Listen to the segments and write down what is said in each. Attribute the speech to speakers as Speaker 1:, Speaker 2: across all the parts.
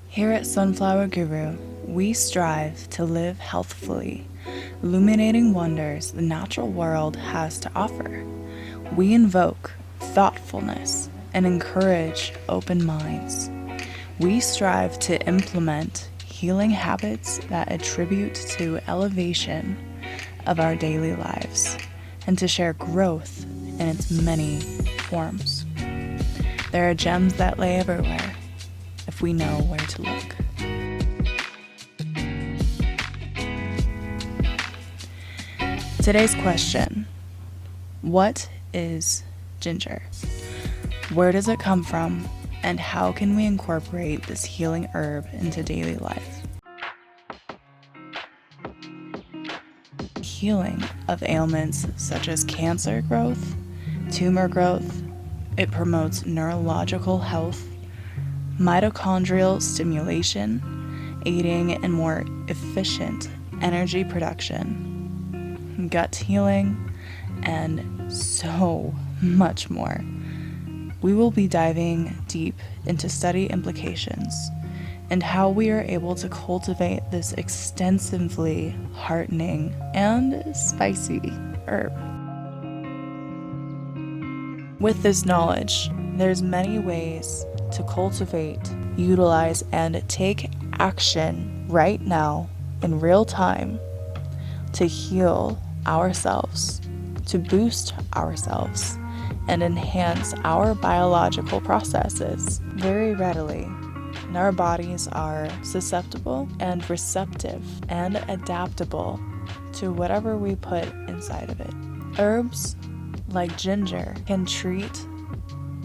Speaker 1: Here at Sunflower Guru, we strive to live healthfully, illuminating wonders the natural world has to offer. We invoke thoughtfulness and encourage open minds. We strive to implement healing habits that attribute to elevation of our daily lives and to share growth in its many forms. There are gems that lay everywhere if we know where to look. Today's question: what is ginger? Where does it come from? And how can we incorporate this healing herb into daily life? Healing of ailments such as cancer growth, tumor growth. It promotes neurological health, mitochondrial stimulation, aiding in more efficient energy production, gut healing, and so much more. We will be diving deep into study implications and how we are able to cultivate this extensively heartening and spicy herb. With this knowledge, there's many ways to cultivate, utilize, and take action right now in real time to heal ourselves, to boost ourselves, and enhance our biological processes very readily. And our bodies are susceptible and receptive and adaptable to whatever we put inside of it. Herbs like ginger can treat,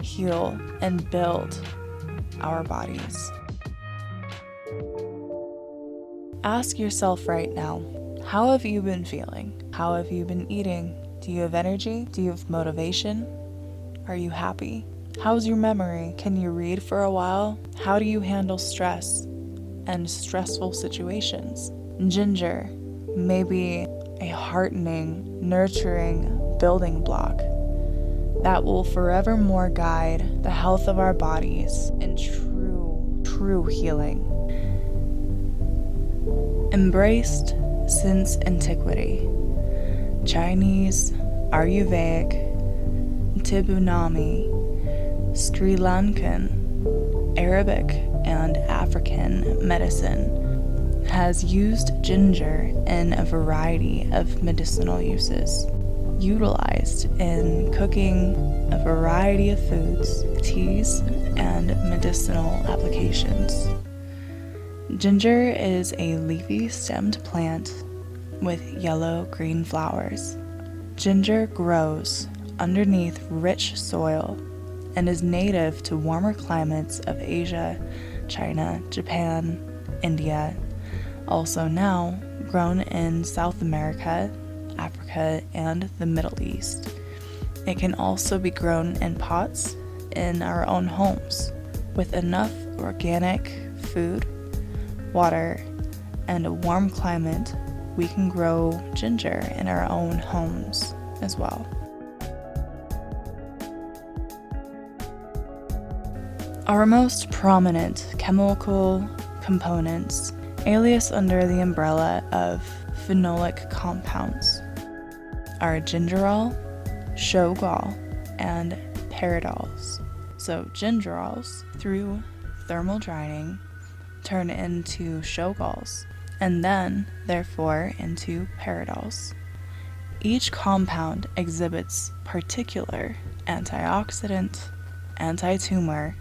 Speaker 1: heal, and build our bodies. Ask yourself right now, how have you been feeling? How have you been eating? Do you have energy? Do you have motivation? Are you happy? How's your memory? Can you read for a while? How do you handle stress and stressful situations? Ginger may be a heartening, nurturing building block that will forevermore guide the health of our bodies in true healing. Embraced since antiquity, Chinese, Ayurvedic, Tibunami, Sri Lankan, Arabic, and African medicine has used ginger in a variety of medicinal uses, utilized in cooking a variety of foods, teas, and medicinal applications. Ginger is a leafy stemmed plant with yellow-green flowers. Ginger grows underneath rich soil and is native to warmer climates of Asia, China, Japan, India, also now grown in South America, Africa, and the Middle East. It can also be grown in pots in our own homes with enough organic food, water, and a warm climate. We can grow ginger in our own homes as well. Our most prominent chemical components, alias under the umbrella of phenolic compounds, are gingerol, shogal, and pyridols. So gingerols, through thermal drying, turn into shogals, and then, therefore, into pyridols. Each compound exhibits particular antioxidant, anti-tumor,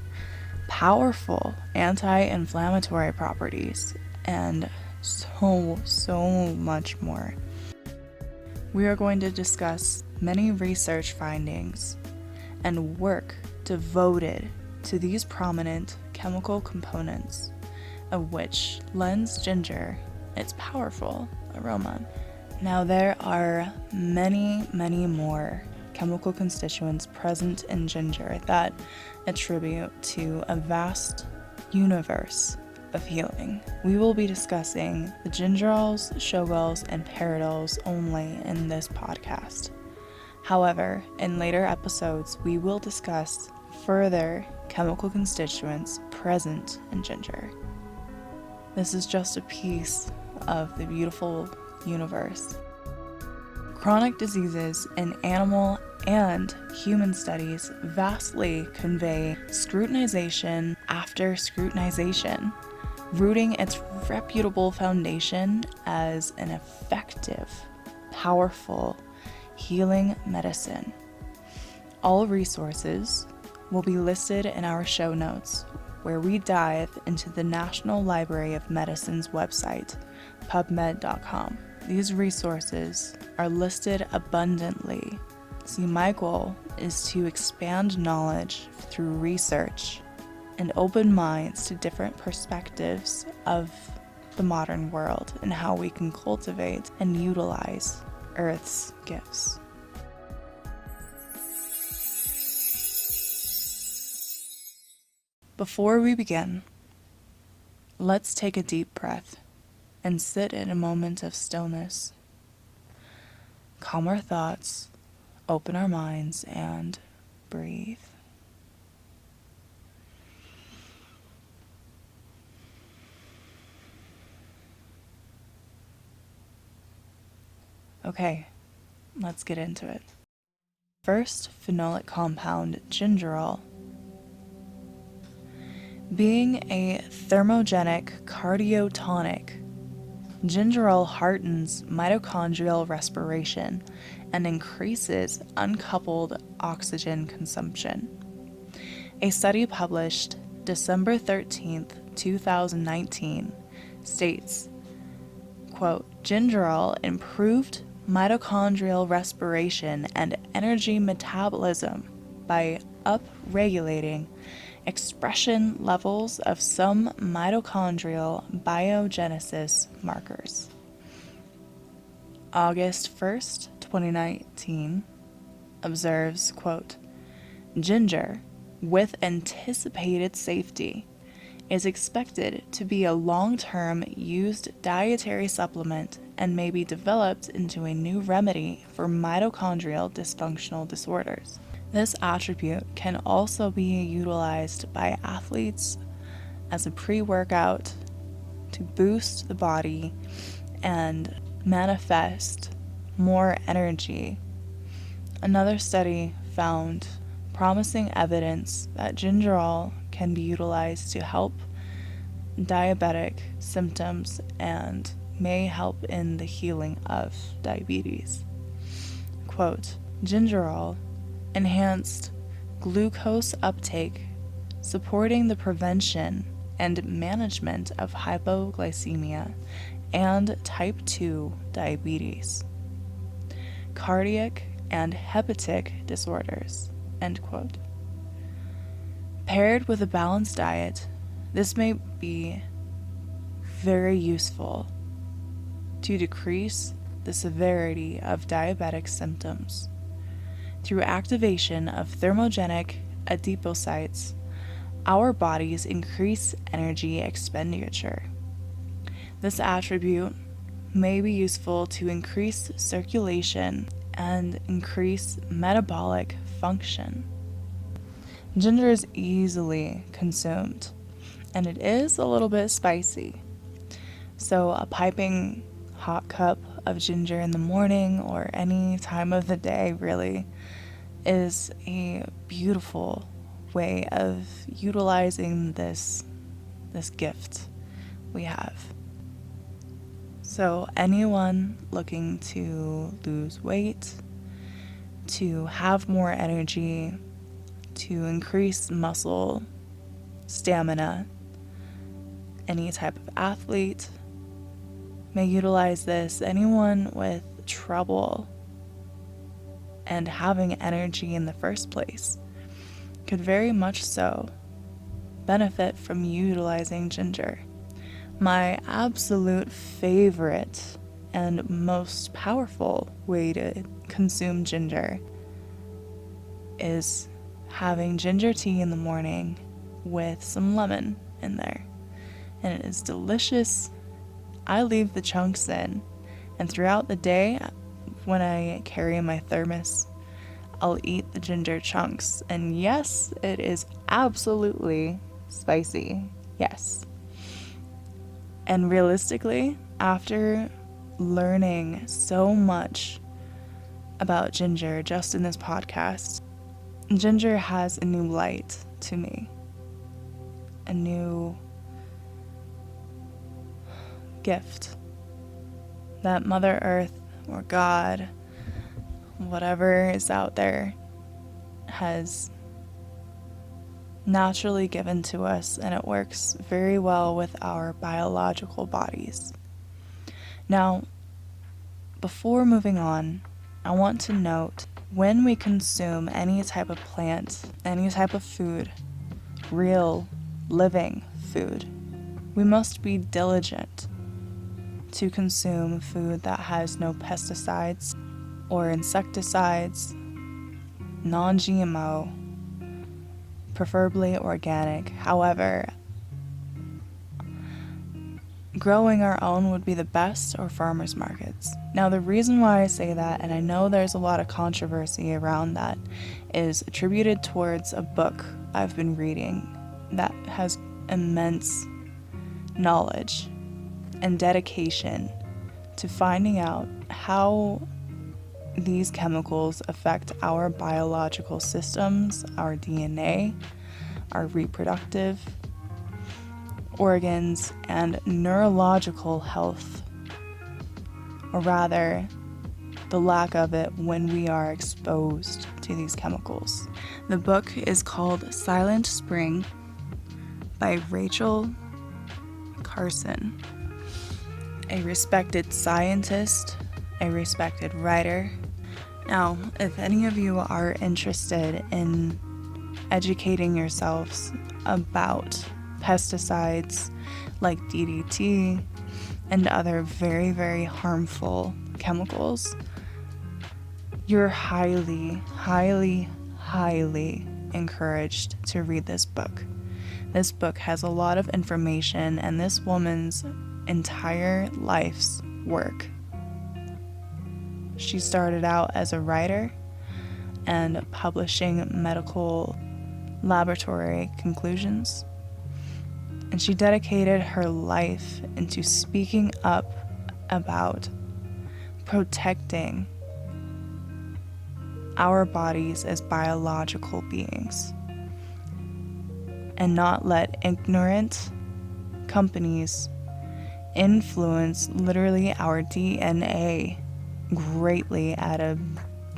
Speaker 1: powerful anti-inflammatory properties, and so much more. We are going to discuss many research findings and work devoted to these prominent chemical components, of which lends ginger its powerful aroma. Now, there are many more chemical constituents present in ginger that attribute to a vast universe of healing. We will be discussing the gingerols, shogals, and pyridols only in this podcast. However, in later episodes, we will discuss further chemical constituents present in ginger. This is just a piece of the beautiful universe. Chronic diseases in animal and human studies vastly convey scrutinization after scrutinization, rooting its reputable foundation as an effective, powerful, healing medicine. All resources will be listed in our show notes, where we dive into the National Library of Medicine's website, pubmed.com. These resources are listed abundantly. See, my goal is to expand knowledge through research and open minds to different perspectives of the modern world and how we can cultivate and utilize Earth's gifts. Before we begin, let's take a deep breath and sit in a moment of stillness. Calm our thoughts, open our minds, and breathe. Okay, let's get into it. First, phenolic compound gingerol. Being a thermogenic cardiotonic, gingerol heartens mitochondrial respiration and increases uncoupled oxygen consumption. A study published December 13th, 2019 states, quote, gingerol improved mitochondrial respiration and energy metabolism by upregulating expression levels of some mitochondrial biogenesis markers. August 1st, 2019 observes, quote, ginger, with anticipated safety, is expected to be a long-term used dietary supplement and may be developed into a new remedy for mitochondrial dysfunctional disorders. This attribute can also be utilized by athletes as a pre-workout to boost the body and manifest more energy. Another study found promising evidence that gingerol can be utilized to help diabetic symptoms and may help in the healing of diabetes. Quote, gingerol enhanced glucose uptake, supporting the prevention and management of hypoglycemia and type 2 diabetes, cardiac and hepatic disorders, end quote. Paired with a balanced diet, this may be very useful to decrease the severity of diabetic symptoms. Through activation of thermogenic adipocytes, our bodies increase energy expenditure. This attribute may be useful to increase circulation and increase metabolic function. Ginger is easily consumed, and it is a little bit spicy. So a piping hot cup of ginger in the morning or any time of the day really is a beautiful way of utilizing this gift we have. So anyone looking to lose weight, to have more energy, to increase muscle stamina, any type of athlete may utilize this. Anyone with trouble and having energy in the first place could very much so benefit from utilizing ginger. My absolute favorite and most powerful way to consume ginger is having ginger tea in the morning with some lemon in there. And it is delicious. I leave the chunks in, and throughout the day, when I carry my thermos, I'll eat the ginger chunks. And yes, it is absolutely spicy. Yes. And realistically, after learning so much about ginger just in this podcast, ginger has a new light to me, a new gift that Mother Earth or God, whatever is out there, has naturally given to us, and it works very well with our biological bodies. Now, before moving on, I want to note, when we consume any type of plant, any type of food, real, living food, we must be diligent to consume food that has no pesticides or insecticides, non-GMO, preferably organic. However, growing our own would be the best, or farmers markets. Now, the reason why I say that, and I know there's a lot of controversy around that, is attributed towards a book I've been reading that has immense knowledge and dedication to finding out how these chemicals affect our biological systems, our DNA, our reproductive organs, and neurological health, or rather, the lack of it when we are exposed to these chemicals. The book is called Silent Spring by Rachel Carson, a respected scientist, a respected writer. Now, if any of you are interested in educating yourselves about pesticides like DDT and other very, very harmful chemicals, you're highly, highly, highly encouraged to read this book. This book has a lot of information, and this woman's entire life's work. She started out as a writer and publishing medical laboratory conclusions, and she dedicated her life into speaking up about protecting our bodies as biological beings, and not let ignorant companies influence literally our DNA greatly at a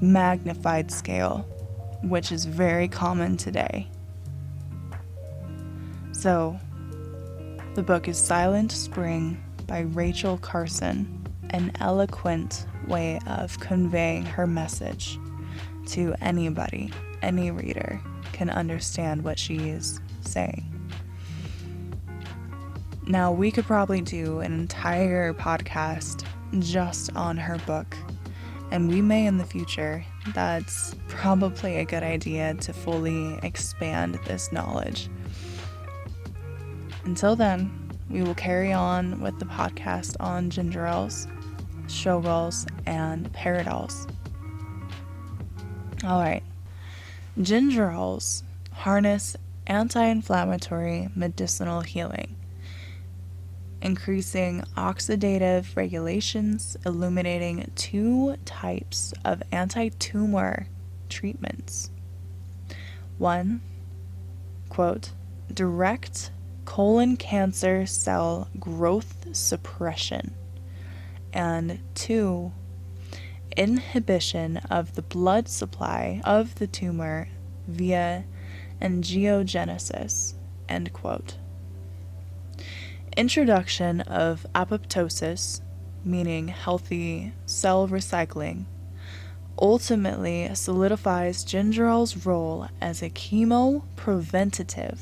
Speaker 1: magnified scale, which is very common today. So, the book is Silent Spring by Rachel Carson, an eloquent way of conveying her message to anybody. Any reader can understand what she is saying. Now, we could probably do an entire podcast just on her book, and we may in the future. That's probably a good idea to fully expand this knowledge. Until then, we will carry on with the podcast on gingerols, shogols, and paradols. Alright, gingerols harness anti-inflammatory medicinal healing, increasing oxidative regulations, illuminating two types of anti-tumor treatments. One, quote, direct colon cancer cell growth suppression, and two, inhibition of the blood supply of the tumor via angiogenesis, end quote. Introduction of apoptosis, meaning healthy cell recycling, ultimately solidifies gingerol's role as a chemopreventative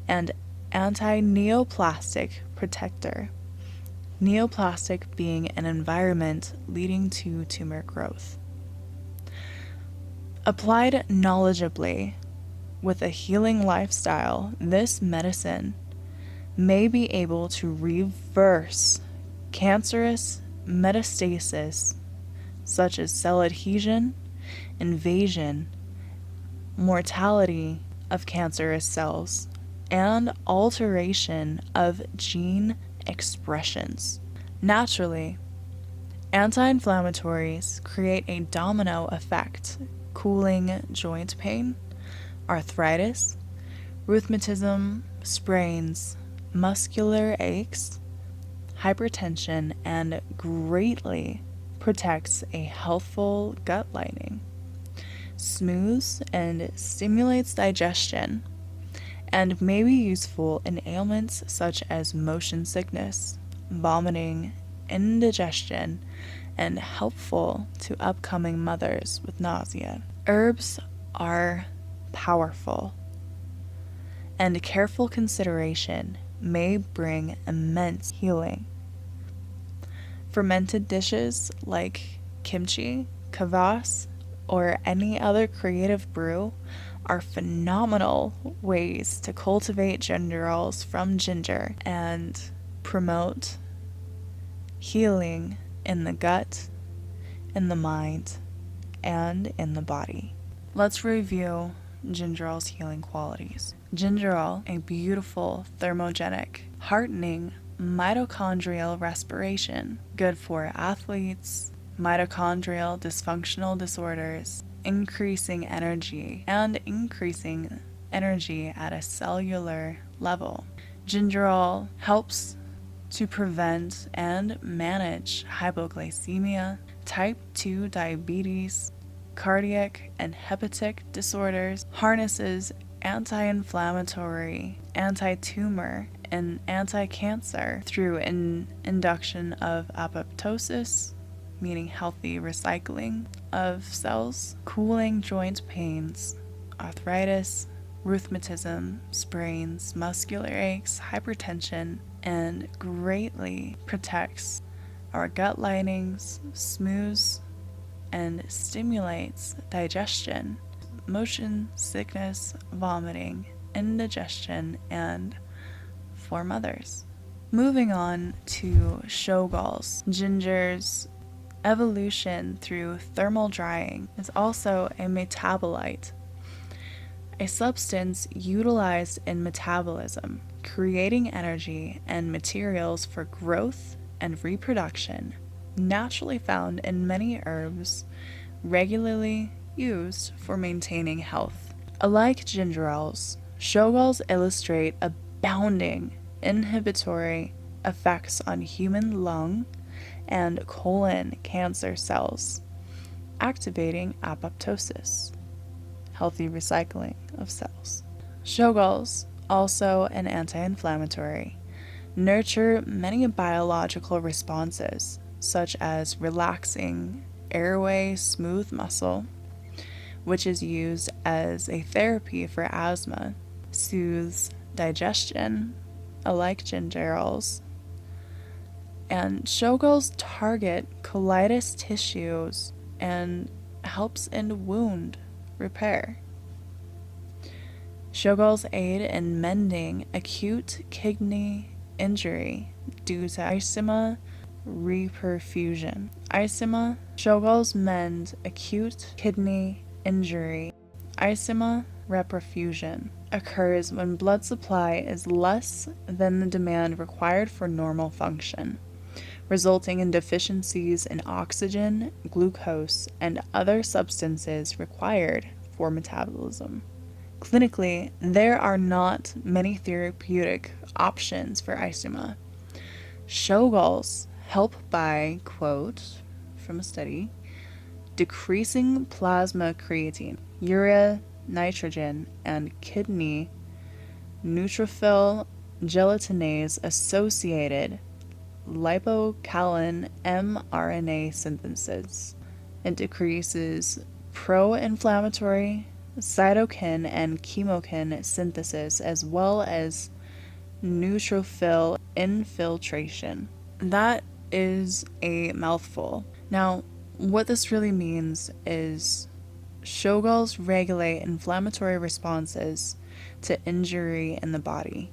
Speaker 1: and anti-neoplastic protector, neoplastic being an environment leading to tumor growth. Applied knowledgeably with a healing lifestyle, this medicine may be able to reverse cancerous metastasis such as cell adhesion, invasion, mortality of cancerous cells, and alteration of gene expressions. Naturally, anti-inflammatories create a domino effect, cooling joint pain, arthritis, rheumatism, sprains, muscular aches, hypertension, and greatly protects a healthful gut lining, smooths and stimulates digestion, and may be useful in ailments such as motion sickness, vomiting, indigestion, and helpful to upcoming mothers with nausea. Herbs are powerful, and careful consideration may bring immense healing. Fermented dishes like kimchi, kvass, or any other creative brew are phenomenal ways to cultivate gingerols from ginger and promote healing in the gut, in the mind, and in the body. Let's review gingerol's healing qualities. Gingerol, a beautiful thermogenic, heartening mitochondrial respiration, good for athletes, mitochondrial dysfunctional disorders, increasing energy at a cellular level. Gingerol helps to prevent and manage hypoglycemia, type 2 diabetes, cardiac and hepatic disorders, harnesses anti-inflammatory, anti-tumor, and anti-cancer through an induction of apoptosis, meaning healthy recycling of cells, cooling joint pains, arthritis, rheumatism, sprains, muscular aches, hypertension, and greatly protects our gut linings, smooths and stimulates digestion, motion sickness, vomiting, indigestion, and for mothers. Moving on to Shogal's. Ginger's evolution through thermal drying is also a metabolite, a substance utilized in metabolism, creating energy and materials for growth and reproduction, naturally found in many herbs, regularly used for maintaining health. Alike gingerols, Shogal's illustrate abounding inhibitory effects on human lung and colon cancer cells, activating apoptosis, healthy recycling of cells. Shogal's, also an anti-inflammatory, nurture many biological responses, such as relaxing airway smooth muscle, which is used as a therapy for asthma, soothes digestion, alike gingerols, and Shogal's target colitis tissues and helps in wound repair. Shogal's aid in mending acute kidney injury due to isema reperfusion. Shogal's mend acute kidney injury. Isema reperfusion occurs when blood supply is less than the demand required for normal function, resulting in deficiencies in oxygen, glucose, and other substances required for metabolism. Clinically, there are not many therapeutic options for isema. Shogal's help by, quote from a study, decreasing plasma creatine, urea, nitrogen, and kidney neutrophil gelatinase associated lipocalin mRNA synthesis. It decreases pro-inflammatory cytokine and chemokine synthesis, as well as neutrophil infiltration. That is a mouthful. Now, what this really means is Shogal's regulate inflammatory responses to injury in the body.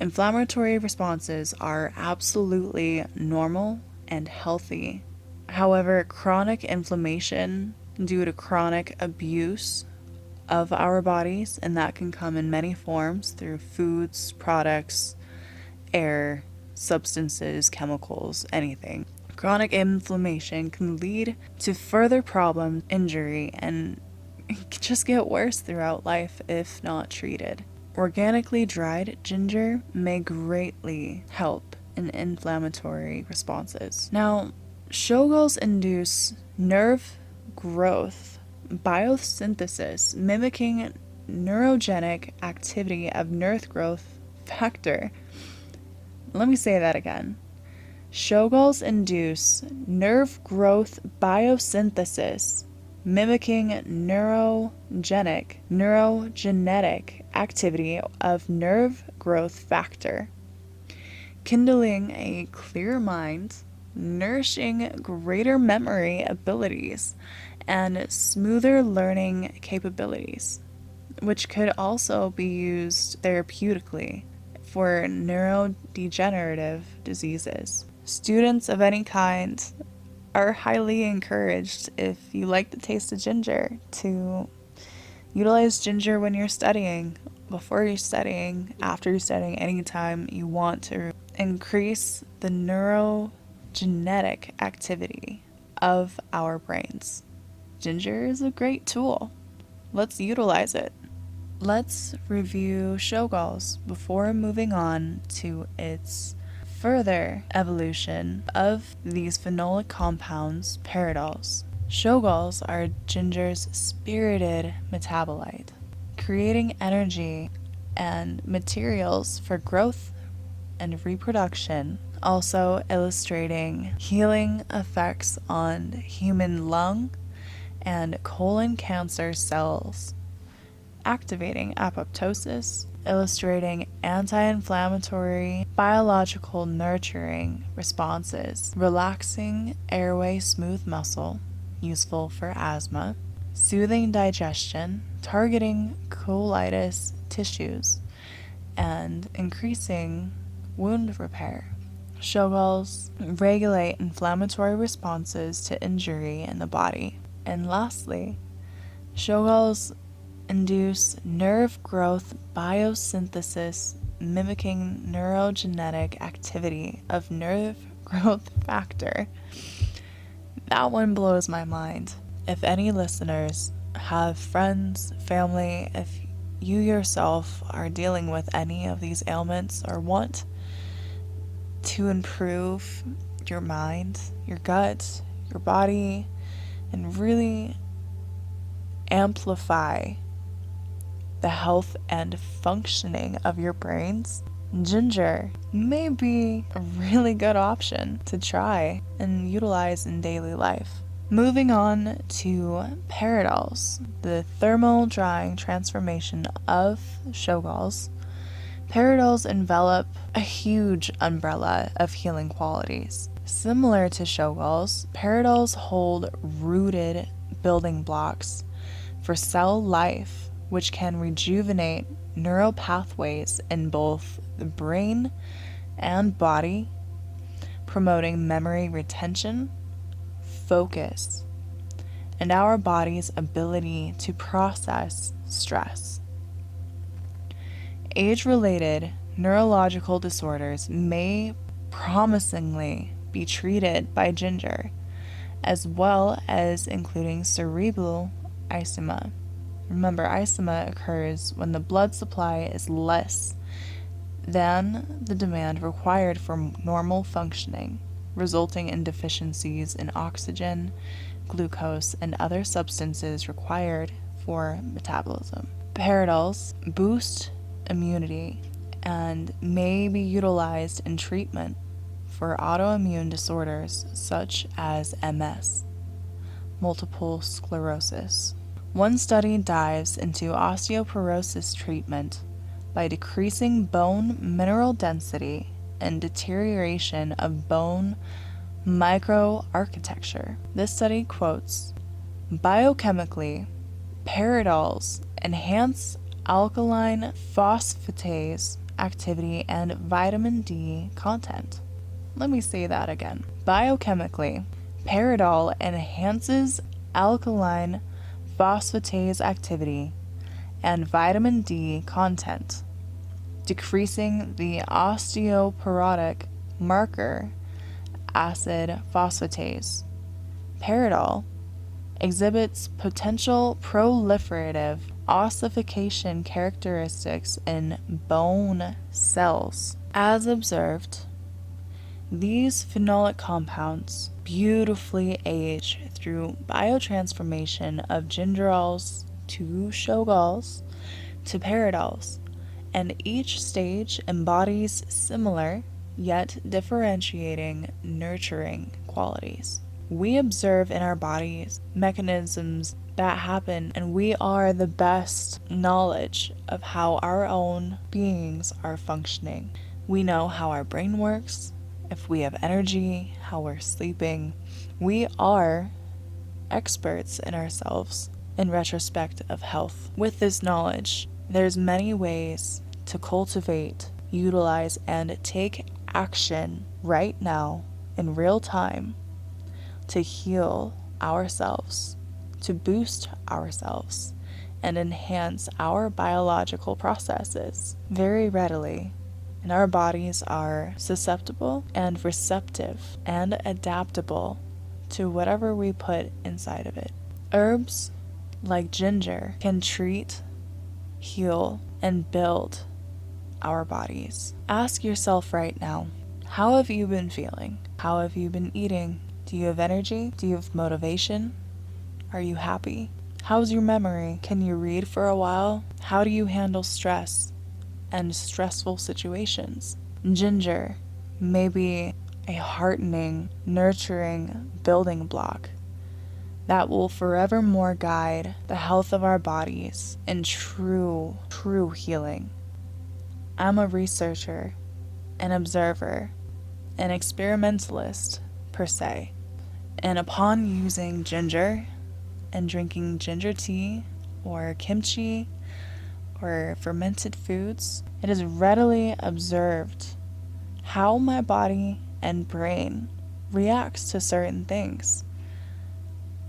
Speaker 1: Inflammatory responses are absolutely normal and healthy. However, chronic inflammation due to chronic abuse of our bodies, and that can come in many forms through foods, products, air, substances, chemicals, anything. Chronic inflammation can lead to further problems, injury, and just get worse throughout life if not treated. Organically dried ginger may greatly help in inflammatory responses. Now, shogals induce nerve growth, biosynthesis, mimicking neurogenic activity of nerve growth factor. Let me say that again. Shogals induce nerve growth biosynthesis, mimicking neurogenetic activity of nerve growth factor, kindling a clear mind, nourishing greater memory abilities, and smoother learning capabilities, which could also be used therapeutically for neurodegenerative diseases. Students of any kind are highly encouraged, if you like the taste of ginger, to utilize ginger when you're studying, before you're studying, after you're studying, anytime you want to increase the neurogenetic activity of our brains. Ginger is a great tool. Let's utilize it. Let's review shogals before moving on to its further evolution of these phenolic compounds, phenols. Shogals are ginger's spirited metabolite, creating energy and materials for growth and reproduction, also illustrating healing effects on human lung and colon cancer cells, activating apoptosis, illustrating anti-inflammatory, biological nurturing responses, relaxing airway smooth muscle, useful for asthma, soothing digestion, targeting colitis tissues, and increasing wound repair. Shogals regulate inflammatory responses to injury in the body. And lastly, shogals induce nerve growth biosynthesis, mimicking neurogenetic activity of nerve growth factor. That one blows my mind. If any listeners have friends, family, if you yourself are dealing with any of these ailments or want to improve your mind, your gut, your body, and really amplify the health and functioning of your brains, ginger may be a really good option to try and utilize in daily life. Moving on to phenols, the thermal drying transformation of shogals. Phenols envelop a huge umbrella of healing qualities. Similar to shogals, phenols hold rooted building blocks for cell life, which can rejuvenate neural pathways in both the brain and body, promoting memory retention, focus, and our body's ability to process stress. Age-related neurological disorders may promisingly be treated by ginger, as well as including cerebral edema. Remember, edema occurs when the blood supply is less than the demand required for normal functioning, resulting in deficiencies in oxygen, glucose, and other substances required for metabolism. Phenols boost immunity and may be utilized in treatment for autoimmune disorders such as MS, multiple sclerosis. One study dives into osteoporosis treatment by decreasing bone mineral density and deterioration of bone microarchitecture. This study quotes, "Biochemically, phenols enhance alkaline phosphatase activity and vitamin D content." Let me say that again. Biochemically, phenol enhances alkaline phosphatase activity and vitamin D content, decreasing the osteoporotic marker acid phosphatase. Pyridol exhibits potential proliferative ossification characteristics in bone cells. As observed, these phenolic compounds beautifully age through biotransformation of gingerols to shogols to pyridols, and each stage embodies similar yet differentiating nurturing qualities. We observe in our bodies mechanisms that happen, and we are the best knowledge of how our own beings are functioning. We know how our brain works, if we have energy, how we're sleeping. We are experts in ourselves in retrospect of health. With this knowledge, there's many ways to cultivate, utilize, and take action right now in real time to heal ourselves, to boost ourselves, and enhance our biological processes very readily. And our bodies are susceptible and receptive and adaptable to whatever we put inside of it. Herbs like ginger can treat, heal, and build our bodies. Ask yourself right now, how have you been feeling? How have you been eating? Do you have energy? Do you have motivation? Are you happy? How's your memory? Can you read for a while? How do you handle stress and stressful situations? Ginger may be a heartening, nurturing building block that will forevermore guide the health of our bodies in true healing. I'm a researcher, an observer, an experimentalist per se, and upon using ginger and drinking ginger tea or kimchi or fermented foods, it is readily observed how my body and brain reacts to certain things,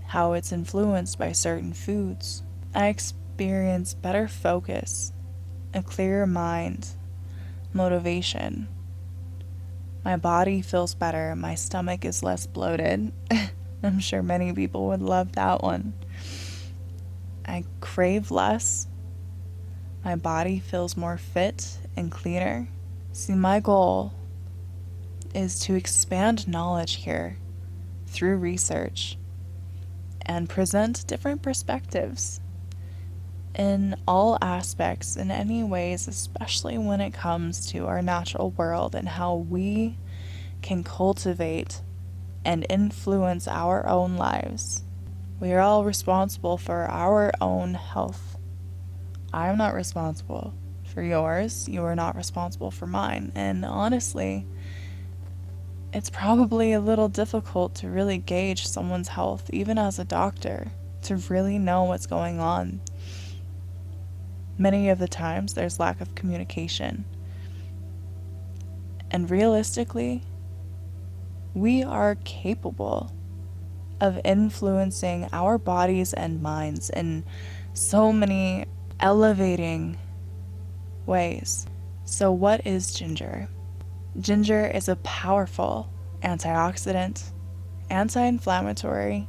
Speaker 1: how it's influenced by certain foods. I experience better focus, a clearer mind, motivation. My body feels better, my stomach is less bloated. I'm sure many people would love that one. I crave less. My body feels more fit and cleaner. See, my goal is to expand knowledge here through research and present different perspectives in all aspects, in any ways, especially when it comes to our natural world and how we can cultivate and influence our own lives. We are all responsible for our own health. I am not responsible for yours. You are not responsible for mine. And honestly, it's probably a little difficult to really gauge someone's health, even as a doctor, to really know what's going on. Many of the times there's lack of communication. And realistically, we are capable of influencing our bodies and minds in so many elevating ways. So what is ginger? Ginger is a powerful antioxidant, anti-inflammatory,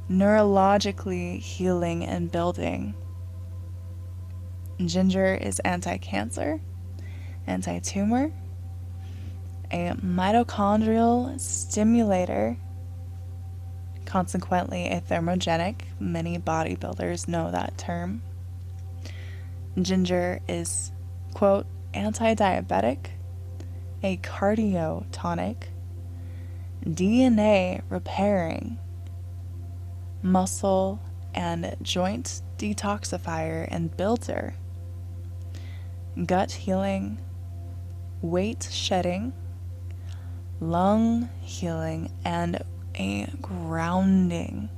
Speaker 1: neurologically healing and building. Ginger is anti-cancer, anti-tumor, a mitochondrial stimulator, consequently a thermogenic. Many bodybuilders know that term. Ginger is, quote, anti-diabetic, a cardiotonic, DNA repairing, muscle and joint detoxifier and builder, gut healing, weight shedding, lung healing, and a grounding,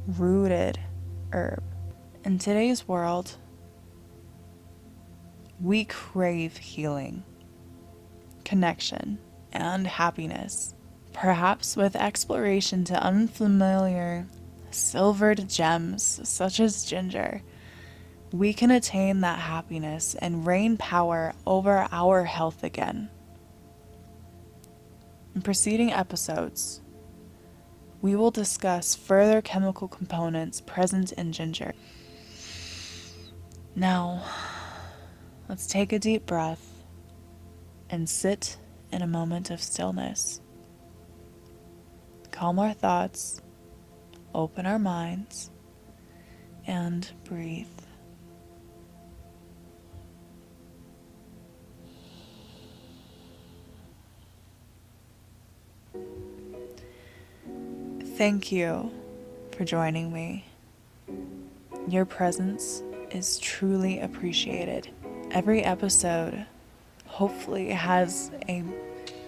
Speaker 1: rooted herb. In today's world, we crave healing, connection, and happiness, perhaps with exploration to unfamiliar silvered gems such as ginger. we can attain that happiness and reign power over our health again. In preceding episodes, we will discuss further chemical components present in ginger. Now, let's take a deep breath and sit in a moment of stillness. Calm our thoughts, open our minds, and breathe. Thank you for joining me. Your presence is truly appreciated. Every episode hopefully has a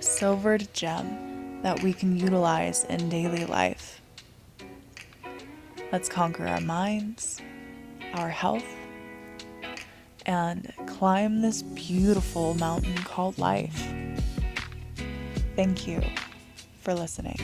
Speaker 1: silvered gem that we can utilize in daily life. Let's conquer our minds, our health, and climb this beautiful mountain called life. Thank you for listening.